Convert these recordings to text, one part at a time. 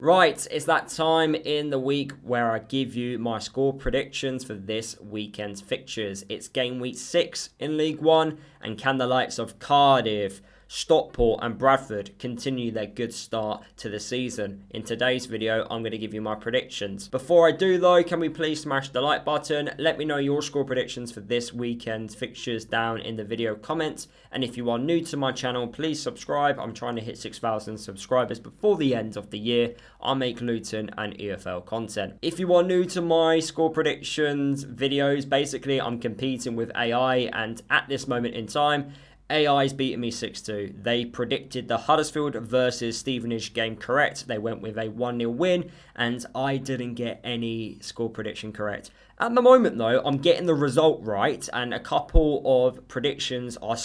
Right, it's that time in the week where I give you my score predictions for this weekend's fixtures. It's game week 6 in League 1, and can the likes of Cardiff, Stockport and Bradford continue their good start to the season? In today's video, I'm going to give you my predictions. Before I do though, can we please smash the like button? Let me know your score predictions for this weekend's fixtures down in the video comments. And if you are new to my channel, please subscribe. I'm trying to hit 6,000 subscribers before the end of the year. I'll make Luton and EFL content. If you are new to my score predictions videos, basically I'm competing with AI, and at this moment in time, AI's beating me 6-2. They predicted the Huddersfield versus Stevenage game correct. They went with a 1-0 win, and I didn't get any score prediction correct. At the moment though, I'm getting the result right, and a couple of predictions are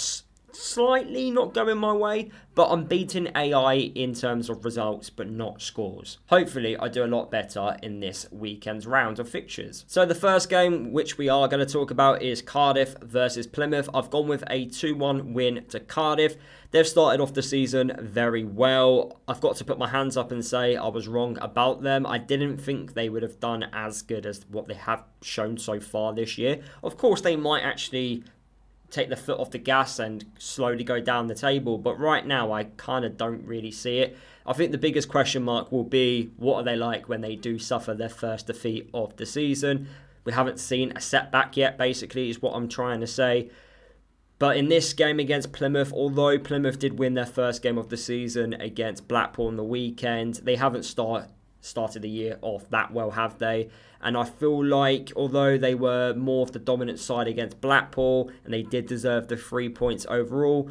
slightly not going my way, but I'm beating AI in terms of results but not scores. Hopefully I do a lot better in this weekend's round of fixtures. So the first game which we are going to talk about is Cardiff versus Plymouth. I've gone with a 2-1 win to Cardiff. They've started off the season very well. I've got to put my hands up and say I was wrong about them. I didn't think they would have done as good as what they have shown so far this year. Of course they might actually take the foot off the gas and slowly go down the table, but right now I kind of don't really see it. I think the biggest question mark will be, what are they like when they do suffer their first defeat of the season? We haven't seen a setback yet, basically, is what I'm trying to say. But in this game against Plymouth, although Plymouth did win their first game of the season against Blackpool on the weekend, they haven't started the year off that well, have they? And I feel like although they were more of the dominant side against Blackpool and they did deserve the 3 points overall,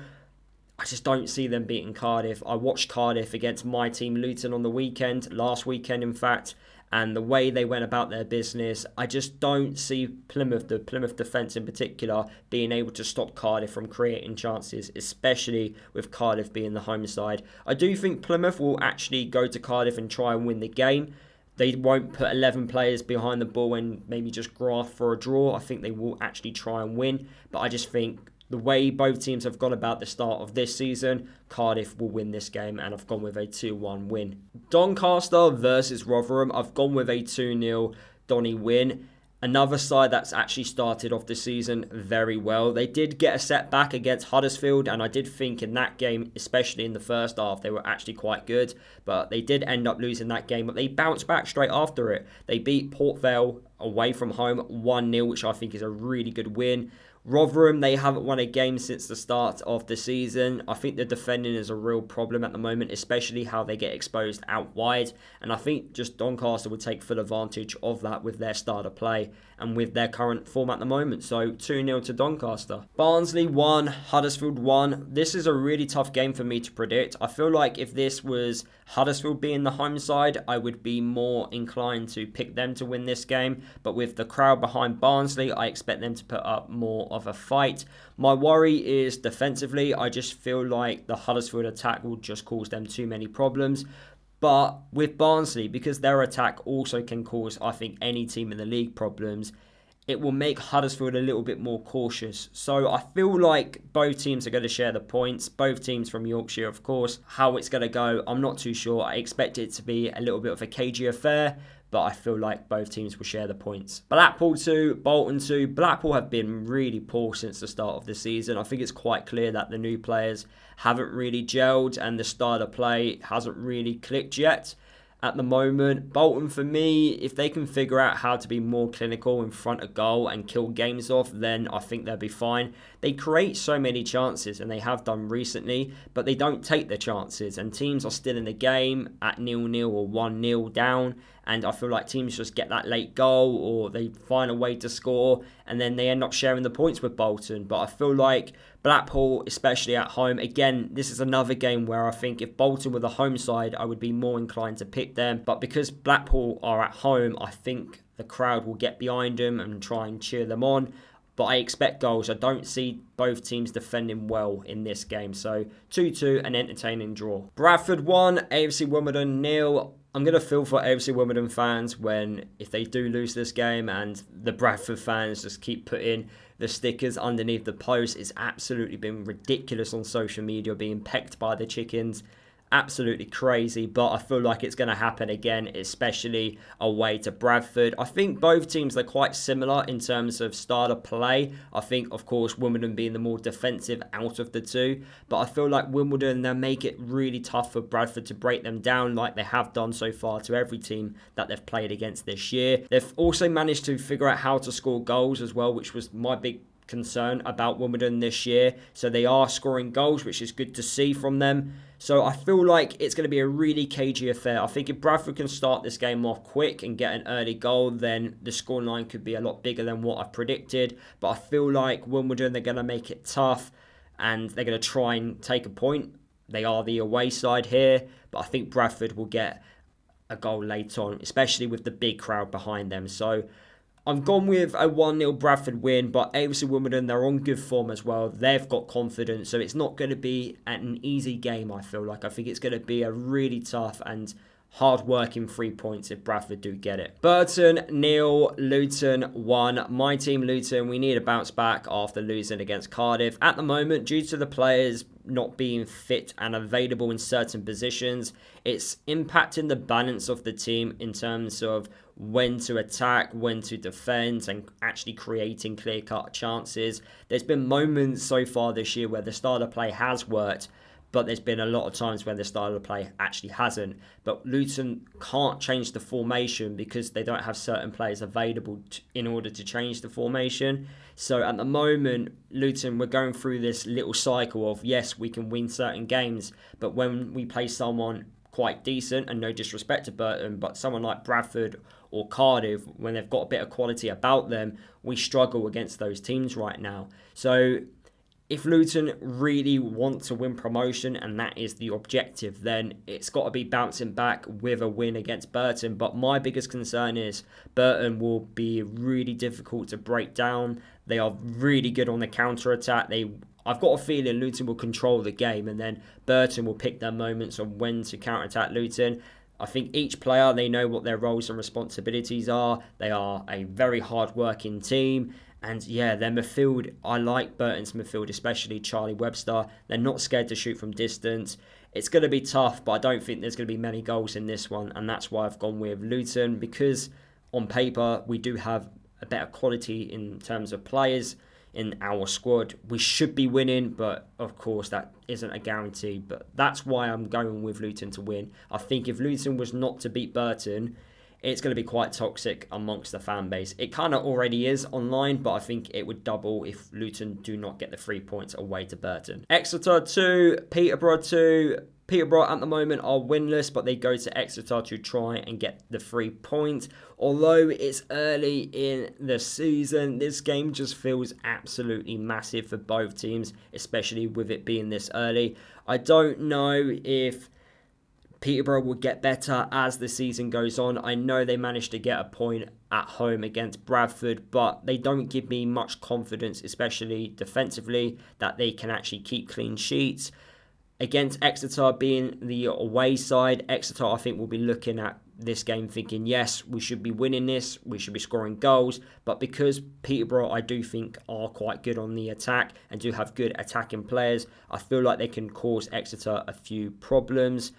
I just don't see them beating Cardiff. I watched Cardiff against my team Luton on the weekend, last weekend in fact, and the way they went about their business, I just don't see Plymouth, the Plymouth defence in particular, being able to stop Cardiff from creating chances, especially with Cardiff being the home side. I do think Plymouth will actually go to Cardiff and try and win the game. They won't put 11 players behind the ball and maybe just graft for a draw. I think they will actually try and win, but I just think the way both teams have gone about the start of this season, Cardiff will win this game, and I've gone with a 2-1 win. Doncaster versus Rotherham, I've gone with a 2-0 Donny win. Another side that's actually started off the season very well. They did get a setback against Huddersfield, and I did think in that game, especially in the first half, they were actually quite good. But they did end up losing that game, but they bounced back straight after it. They beat Port Vale away from home 1-0, which I think is a really good win. Rotherham, they haven't won a game since the start of the season. I think the defending is a real problem at the moment, especially how they get exposed out wide. And I think just Doncaster would take full advantage of that with their style of play and with their current form at the moment. So 2-0 to Doncaster. Barnsley 1, Huddersfield 1. This is a really tough game for me to predict. I feel like if this was Huddersfield being the home side, I would be more inclined to pick them to win this game. But with the crowd behind Barnsley, I expect them to put up more of a fight. My worry is defensively. I just feel like the Huddersfield attack will just cause them too many problems. But with Barnsley, because their attack also can cause, I think, any team in the league problems, it will make Huddersfield a little bit more cautious. So I feel like both teams are going to share the points. Both teams from Yorkshire, of course. How it's going to go, I'm not too sure. I expect it to be a little bit of a cagey affair, but I feel like both teams will share the points. Blackpool 2, Bolton 2. Blackpool have been really poor since the start of the season. I think it's quite clear that the new players haven't really gelled and the style of play hasn't really clicked yet. At the moment, Bolton, for me, if they can figure out how to be more clinical in front of goal and kill games off, then I think they'll be fine. They create so many chances, and they have done recently, but they don't take the chances, and teams are still in the game at 0-0 or 1-0 down, and I feel like teams just get that late goal or they find a way to score, and then they end up sharing the points with Bolton. But I feel like Blackpool, especially at home, again, this is another game where I think if Bolton were the home side, I would be more inclined to pick them. But because Blackpool are at home, I think the crowd will get behind them and try and cheer them on. But I expect goals. I don't see both teams defending well in this game. So 2-2, an entertaining draw. Bradford 1, AFC Wimbledon 0. I'm going to feel for AFC Wimbledon fans if they do lose this game and the Bradford fans just keep putting the stickers underneath the post. It's absolutely been ridiculous on social media, being pecked by the chickens. absolutely crazy, but I feel like it's going to happen again, especially away to Bradford. I think both teams are quite similar in terms of style of play. I think, of course, Wimbledon being the more defensive out of the two, but I feel like Wimbledon, they'll make it really tough for Bradford to break them down like they have done so far to every team that they've played against this year. They've also managed to figure out how to score goals as well, which was my big concern about Wimbledon this year. So they are scoring goals, which is good to see from them. So I feel like it's going to be a really cagey affair. I think if Bradford can start this game off quick and get an early goal, then the scoreline could be a lot bigger than what I've predicted. But I feel like Wimbledon, they're going to make it tough and they're going to try and take a point. They are the away side here, but I think Bradford will get a goal late on, especially with the big crowd behind them. So I've gone with a 1-0 Bradford win, but AFC Wimbledon, they're on good form as well. They've got confidence, so it's not going to be an easy game, I feel like. I think it's going to be a really tough and hard-working 3 points if Bradford do get it. Burton 0, Luton 1. My team, Luton, we need a bounce back after losing against Cardiff. At the moment, due to the players not being fit and available in certain positions, it's impacting the balance of the team in terms of when to attack, when to defend, and actually creating clear-cut chances. There's been moments so far this year where the style of play has worked, but there's been a lot of times when the style of play actually hasn't. But Luton can't change the formation because they don't have certain players available in order to change the formation. So at the moment, Luton, we're going through this little cycle of, yes, we can win certain games, but when we play someone quite decent, and no disrespect to Burton, but someone like Bradford or Cardiff, when they've got a bit of quality about them, we struggle against those teams right now. So if Luton really want to win promotion, and that is the objective, then it's got to be bouncing back with a win against Burton. But my biggest concern is Burton will be really difficult to break down. They are really good on the counter-attack. I've got a feeling Luton will control the game, and then Burton will pick their moments on when to counter-attack Luton. I think each player, they know what their roles and responsibilities are. They are a very hard-working team. And yeah, their midfield, I like Burton's midfield, especially Charlie Webster. They're not scared to shoot from distance. It's going to be tough, but I don't think there's going to be many goals in this one. And that's why I've gone with Luton, because on paper, we do have a better quality in terms of players in our squad. We should be winning, but of course that isn't a guarantee. But that's why I'm going with Luton to win. I think if Luton was not to beat Burton, it's going to be quite toxic amongst the fan base. It kind of already is online, but I think it would double if Luton do not get the 3 points away to Burton. Exeter 2, Peterborough 2. Peterborough at the moment are winless, but they go to Exeter to try and get the 3 points. Although it's early in the season, this game just feels absolutely massive for both teams, especially with it being this early. I don't know if Peterborough will get better as the season goes on. I know they managed to get a point at home against Bradford, but they don't give me much confidence, especially defensively, that they can actually keep clean sheets. Against Exeter being the away side, Exeter I think will be looking at this game thinking, yes, we should be winning this, we should be scoring goals, but because Peterborough I do think are quite good on the attack and do have good attacking players, I feel like they can cause Exeter a few problems.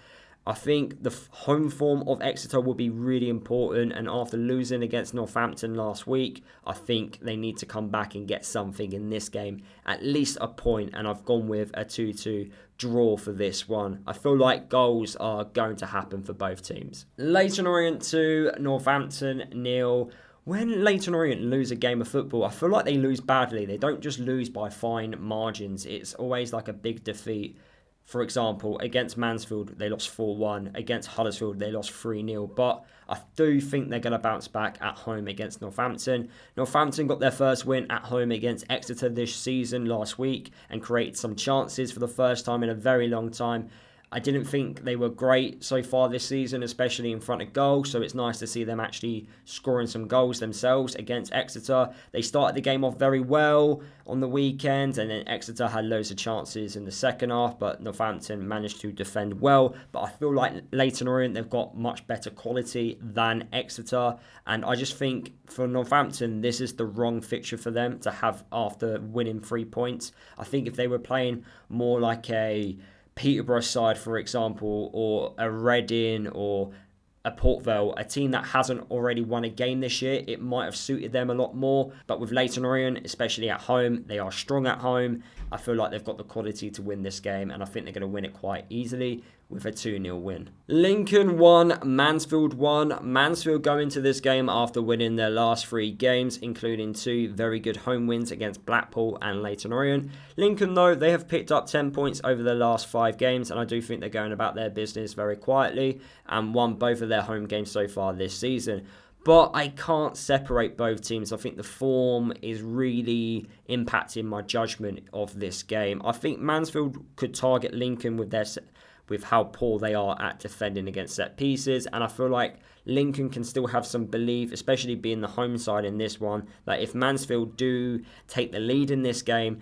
I think the home form of Exeter will be really important, and after losing against Northampton last week, I think they need to come back and get something in this game, at least a point, and I've gone with a 2-2 draw for this one. I feel like goals are going to happen for both teams. Leyton Orient 2, Northampton 0. When Leyton Orient lose a game of football, I feel like they lose badly. They don't just lose by fine margins. It's always like a big defeat. For example, against Mansfield, they lost 4-1. Against Huddersfield, they lost 3-0. But I do think they're going to bounce back at home against Northampton. Northampton got their first win at home against Exeter this season last week and created some chances for the first time in a very long time. I didn't think they were great so far this season, especially in front of goal, so it's nice to see them actually scoring some goals themselves against Exeter. They started the game off very well on the weekend, and then Exeter had loads of chances in the second half, but Northampton managed to defend well. But I feel like Leyton Orient, they've got much better quality than Exeter, and I just think for Northampton, this is the wrong fixture for them to have after winning 3 points. I think if they were playing more like a Peterborough side, for example, or a Reading or a Port Vale, a team that hasn't already won a game this year, it might have suited them a lot more. But with Leyton Orient, especially at home, they are strong at home. I feel like they've got the quality to win this game, and I think they're going to win it quite easily with a 2-0 win. Lincoln 1, Mansfield 1. Mansfield go into this game after winning their last 3 games, including 2 very good home wins against Blackpool and Leyton Orient. Lincoln, though, they have picked up 10 points over the last 5 games, and I do think they're going about their business very quietly and won both of their home games so far this season. But I can't separate both teams. I think the form is really impacting my judgment of this game. I think Mansfield could target Lincoln with how poor they are at defending against set pieces, and I feel like Lincoln can still have some belief, especially being the home side in this one, that if Mansfield do take the lead in this game,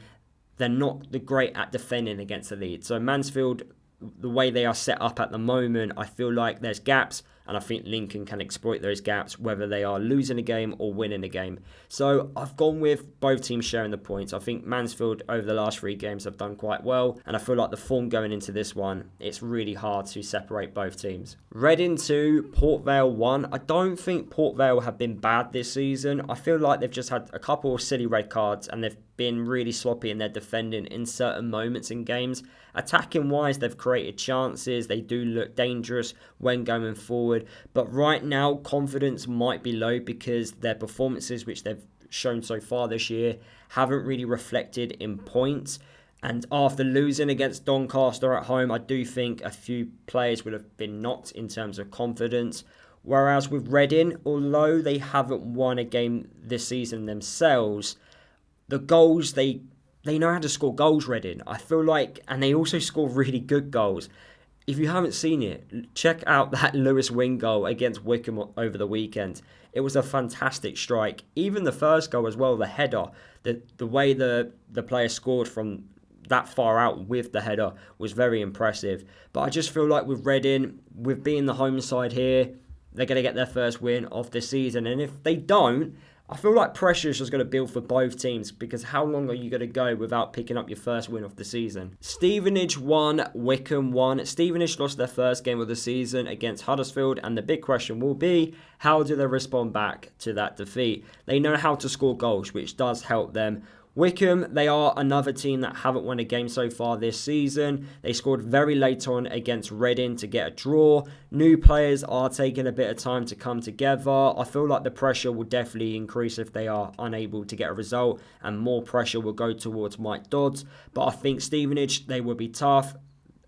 they're not the great at defending against the lead. So Mansfield, the way they are set up at the moment, I feel like there's gaps, and I think Lincoln can exploit those gaps, whether they are losing a game or winning a game. So I've gone with both teams sharing the points. I think Mansfield over the last 3 games have done quite well, and I feel like the form going into this one, it's really hard to separate both teams. Reading 2, Port Vale 1. I don't think Port Vale have been bad this season. I feel like they've just had a couple of silly red cards, and they've been really sloppy in their defending in certain moments in games. Attacking wise, they've created chances. They do look dangerous when going forward. But right now, confidence might be low because their performances, which they've shown so far this year, haven't really reflected in points. And after losing against Doncaster at home, I do think a few players would have been knocked in terms of confidence. Whereas with Reading, although they haven't won a game this season themselves, the goals, they know how to score goals, Reading. I feel like, and they also score really good goals. If you haven't seen it, check out that Lewis Wing goal against Wickham over the weekend. It was a fantastic strike. Even the first goal as well, the header, the way the player scored from that far out with the header was very impressive. But I just feel like with Reading, with being the home side here, they're going to get their first win of the season. And if they don't, I feel like pressure is just going to build for both teams, because how long are you going to go without picking up your first win of the season? Stevenage 1, Wickham 1. Stevenage lost their first game of the season against Huddersfield, and the big question will be, how do they respond back to that defeat? They know how to score goals, which does help them. Wickham, they are another team that haven't won a game so far this season. They scored very late on against Reading to get a draw. New players are taking a bit of time to come together. I feel like the pressure will definitely increase if they are unable to get a result, and more pressure will go towards Mike Dodds. But I think Stevenage, they will be tough.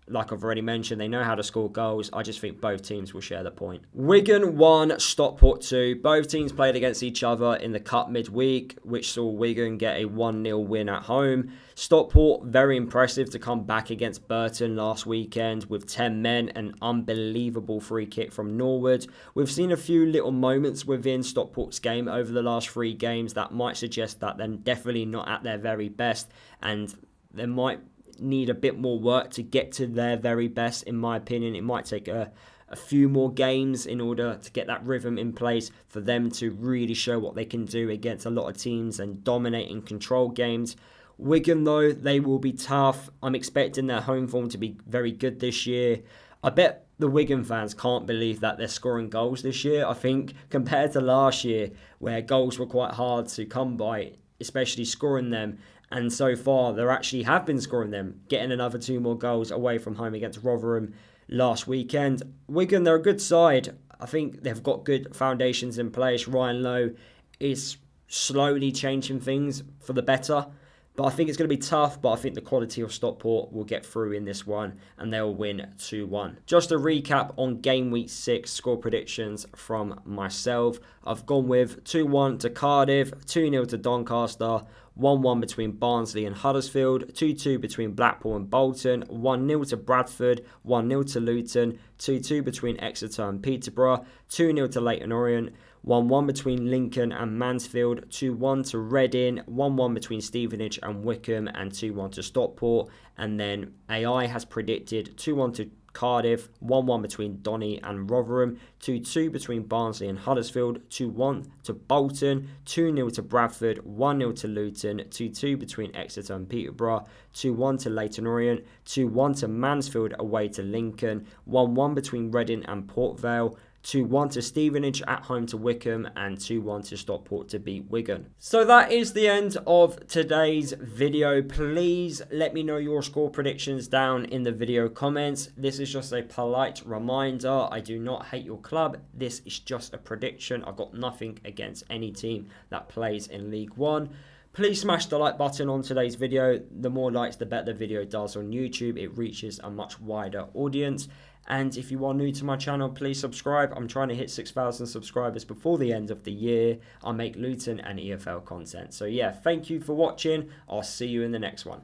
Like I've already mentioned, they know how to score goals. I just think both teams will share the point. Wigan 1, Stockport 2. Both teams played against each other in the Cup midweek, which saw Wigan get a 1-0 win at home. Stockport, very impressive to come back against Bolton last weekend with 10 men, an unbelievable free kick from Norwood. We've seen a few little moments within Stockport's game over the last 3 games that might suggest that they're definitely not at their very best, and they might need a bit more work to get to their very best. In my opinion, it might take a few more games in order to get that rhythm in place for them to really show what they can do against a lot of teams and dominate and control games. Wigan, though, they will be tough. I'm expecting their home form to be very good this year. I bet the Wigan fans can't believe that they're scoring goals this year. I think compared to last year, where goals were quite hard to come by, especially scoring them, and so far, they actually have been scoring them, getting another 2 more goals away from home against Rotherham last weekend. Wigan, they're a good side. I think they've got good foundations in place. Ryan Lowe is slowly changing things for the better. But I think it's going to be tough, but I think the quality of Stockport will get through in this one, and they'll win 2-1. Just a recap on Game Week 6 score predictions from myself. I've gone with 2-1 to Cardiff, 2-0 to Doncaster, 1-1 between Barnsley and Huddersfield, 2-2 between Blackpool and Bolton, 1-0 to Bradford, 1-0 to Luton, 2-2 between Exeter and Peterborough, 2-0 to Leyton Orient, 1-1 between Lincoln and Mansfield, 2-1 to Reading, 1-1 between Stevenage and Wickham, and 2-1 to Stockport. And then AI has predicted 2-1 to Cardiff, 1-1 between Donny and Rotherham, 2-2 between Barnsley and Huddersfield, 2-1 to Bolton, 2-0 to Bradford, 1-0 to Luton, 2-2 between Exeter and Peterborough, 2-1 to Leyton Orient, 2-1 to Mansfield away to Lincoln, 1-1 between Reading and Port Vale, 2-1 to Stevenage at home to Wycombe, and 2-1 to Stockport to beat Wigan. So that is the end of today's video. Please let me know your score predictions down in the video comments. This is just a polite reminder. I do not hate your club. This is just a prediction. I've got nothing against any team that plays in League One. Please smash the like button on today's video. The more likes, the better the video does on YouTube. It reaches a much wider audience. And if you are new to my channel, please subscribe. I'm trying to hit 6,000 subscribers before the end of the year. I make Luton and EFL content. So yeah, thank you for watching. I'll see you in the next one.